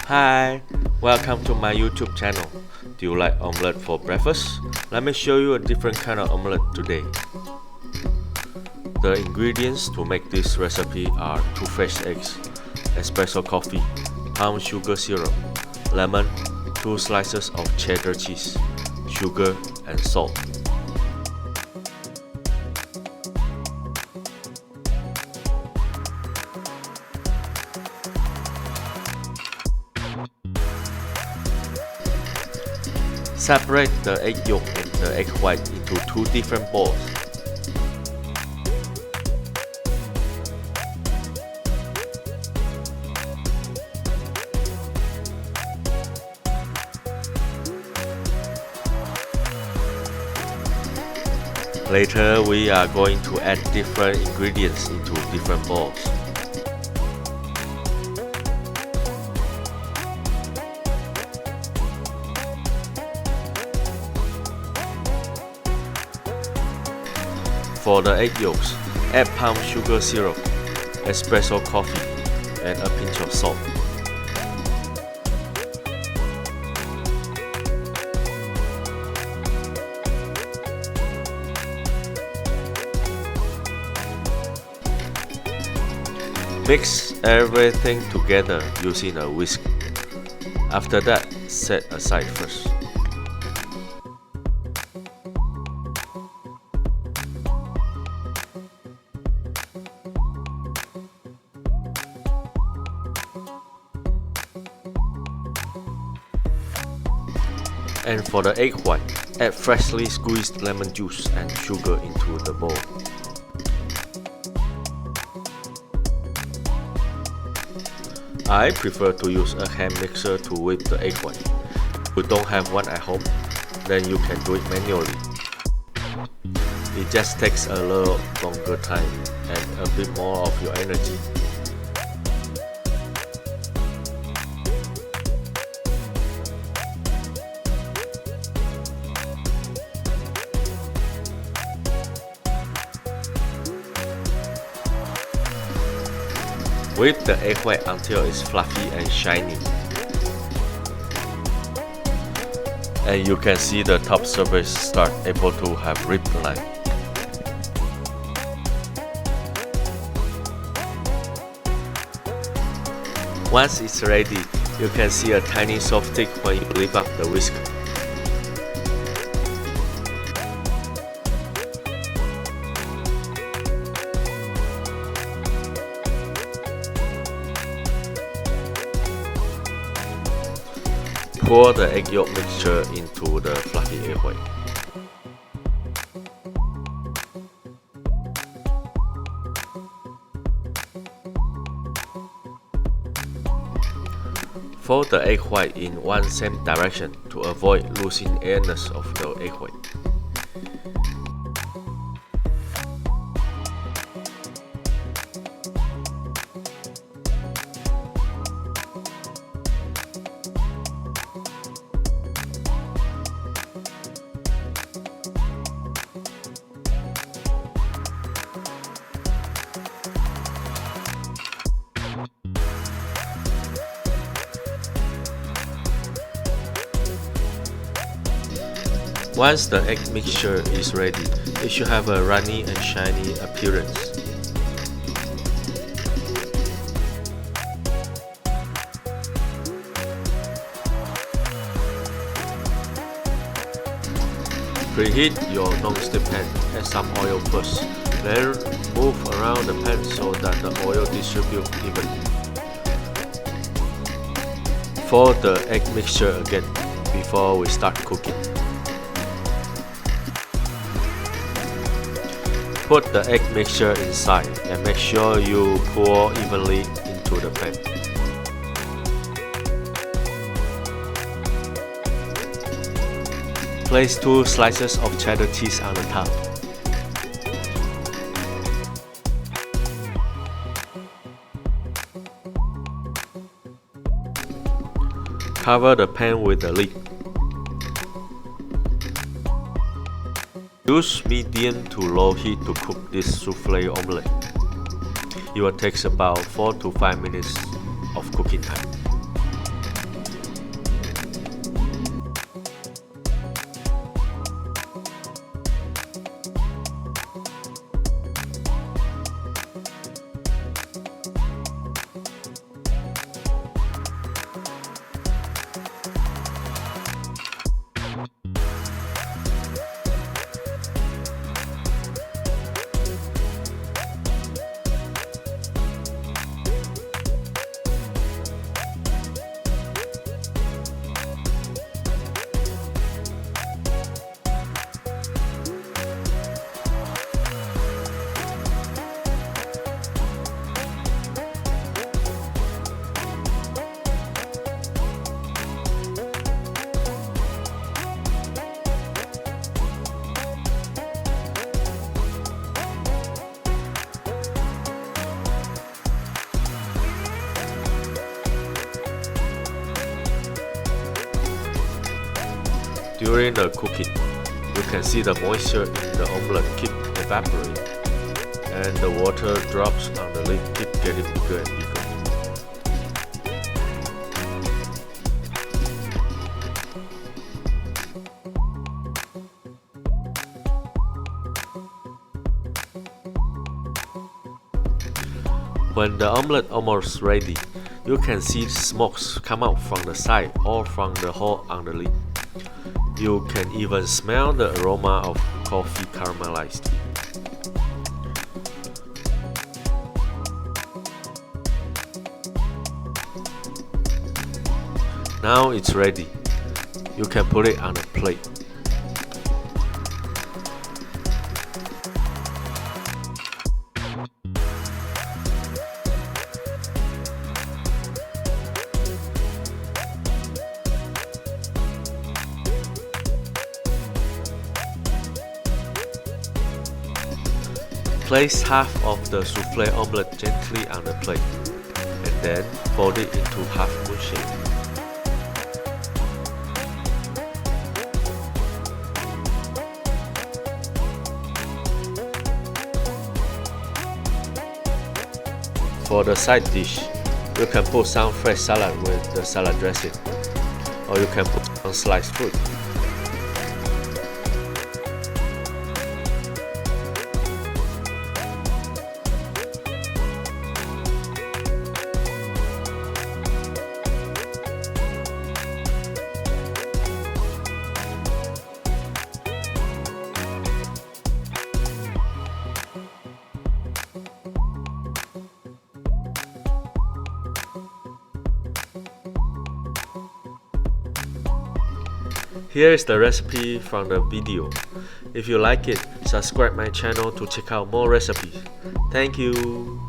Hi, welcome to my YouTube channel. Do you like omelette for breakfast? Let me show you a different kind of omelette today. The ingredients to make this recipe are 2 fresh eggs, espresso coffee, palm sugar syrup, lemon, 2 slices of cheddar cheese, sugar and salt. Separate the egg yolk and the egg white into 2 different bowls. Later, we are going to add different ingredients into different bowls. For the egg yolks, add palm sugar syrup, espresso coffee, and a pinch of salt. Mix everything together using a whisk. After that, set aside first. And for the egg white, add freshly squeezed lemon juice and sugar into the bowl. I prefer to use a hand mixer to whip the egg white. If you don't have one at home, then you can do it manually. It just takes a little longer time and a bit more of your energy. Whip the egg white until it's fluffy and shiny. And you can see the top surface start able to have ripped line. Once it's ready, you can see a tiny soft tick when you lift up the whisk. Pour the egg yolk mixture into the fluffy egg white. Fold the egg white in one same direction to avoid losing airness of the egg white. Once the egg mixture is ready, it should have a runny and shiny appearance. Preheat your non-stick pan, add some oil first, then move around the pan so that the oil distributes evenly. Fold the egg mixture again before we start cooking. Put the egg mixture inside and make sure you pour evenly into the pan. Place 2 slices of cheddar cheese on the top. Cover the pan with the lid. Use medium to low heat to cook this souffle omelette. It will take about 4 to 5 minutes of cooking time. During the cooking, you can see the moisture in the omelette keep evaporating, and the water drops on the lid keep getting bigger and bigger. When the omelette almost ready, you can see smokes come out from the side or from the hole on the lid. You can even smell the aroma of coffee caramelized. Now it's ready. You can put it on a plate. Place half of the souffle omelette gently on the plate, and then fold it into half moon shape. For the side dish, you can put some fresh salad with the salad dressing, or you can put some sliced fruit. Here is the recipe from the video. If you like it, subscribe my channel to check out more recipes. Thank you.